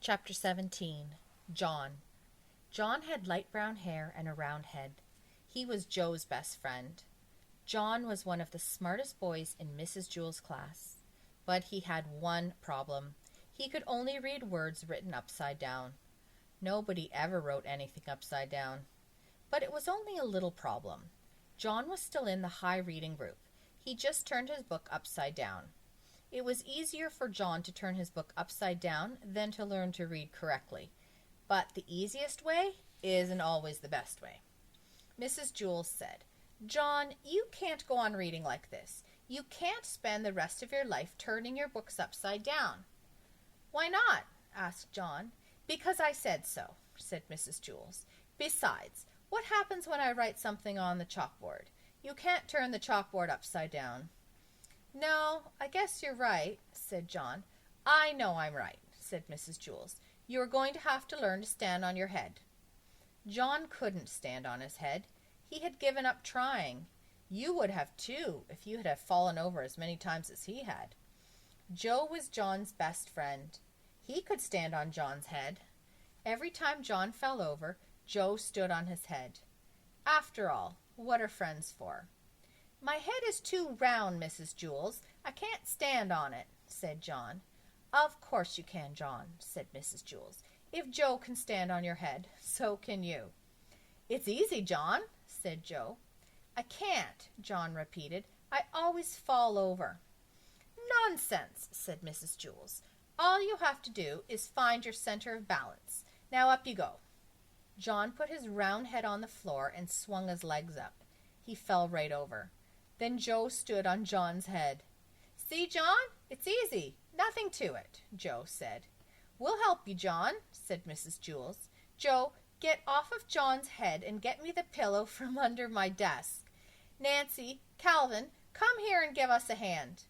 Chapter 17. John. John had light brown hair and a round head. He was Joe's best friend. John was one of the smartest boys in Mrs. Jewell's class. But he had one problem. He could only read words written upside down. Nobody ever wrote anything upside down. But it was only a little problem. John was still in the high reading group. He just turned his book upside down. It was easier for John to turn his book upside down than to learn to read correctly. But the easiest way isn't always the best way. Mrs. Jewell said, "John, you can't go on reading like this. You can't spend the rest of your life turning your books upside down." "Why not?" asked John. "Because I said so," said Mrs. Jewell. "Besides, what happens when I write something on the chalkboard? You can't turn the chalkboard upside down." "No, I guess you're right," said John. "I know I'm right," said Mrs. Jewell. "You are going to have to learn to stand on your head." John couldn't stand on his head. He had given up trying. You would have too if you had fallen over as many times as he had. Joe was John's best friend. He could stand on John's head. Every time John fell over, Joe stood on his head. After all, what are friends for? "My head is too round, Mrs. Jewell. I can't stand on it," said John. "Of course you can, John," said Mrs. Jewell. "If Joe can stand on your head, so can you." "It's easy, John," said Joe. "I can't," John repeated. "I always fall over." "Nonsense," said Mrs. Jewell. "All you have to do is find your center of balance. Now up you go." John put his round head on the floor and swung his legs up. He fell right over. Then Joe stood on John's head. "See, John, it's easy. Nothing to it," Joe said. "We'll help you, John," said Mrs. Jewell. "Joe, get off of John's head and get me the pillow from under my desk. Nancy, Calvin, come here and give us a hand."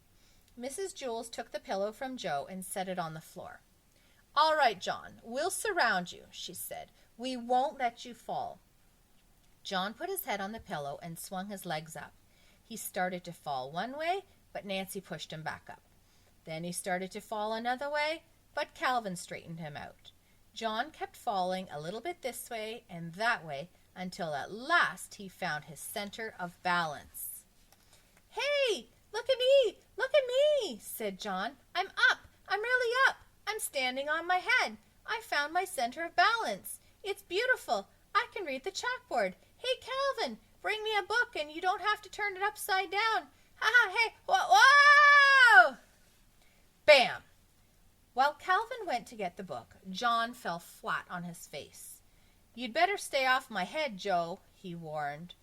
Mrs. Jewell took the pillow from Joe and set it on the floor. "All right, John, we'll surround you," she said. "We won't let you fall." John put his head on the pillow and swung his legs up. He started to fall one way, but Nancy pushed him back up. Then he started to fall another way, but Calvin straightened him out. John kept falling a little bit this way and that way until at last he found his center of balance. "Hey, look at me! Look at me!" said John. "I'm up! I'm really up! I'm standing on my head! I found my center of balance! It's beautiful! I can read the chalkboard! Hey, Calvin, bring me a book and you don't have to turn it upside down! Ha-ha, hey, whoa! Bam! While Calvin went to get the book, John fell flat on his face. "You'd better stay off my head, Joe," he warned.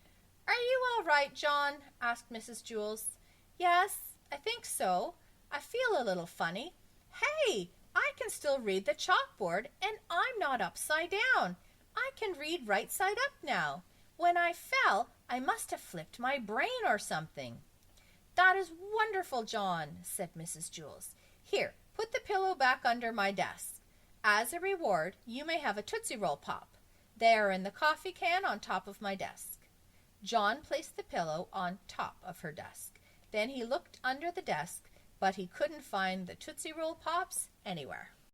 "Are you all right, John?" asked Mrs. Jewell. "Yes, I think so. I feel a little funny. Hey, I can still read the chalkboard, and I'm not upside down. I can read right side up now. When I fell, I must have flipped my brain or something." "That is wonderful, John," said Mrs. Jewell. "Here, put the pillow back under my desk. As a reward, you may have a Tootsie Roll Pop. They are in the coffee can on top of my desk." John placed the pillow on top of her desk. Then he looked under the desk, but he couldn't find the Tootsie Roll Pops anywhere.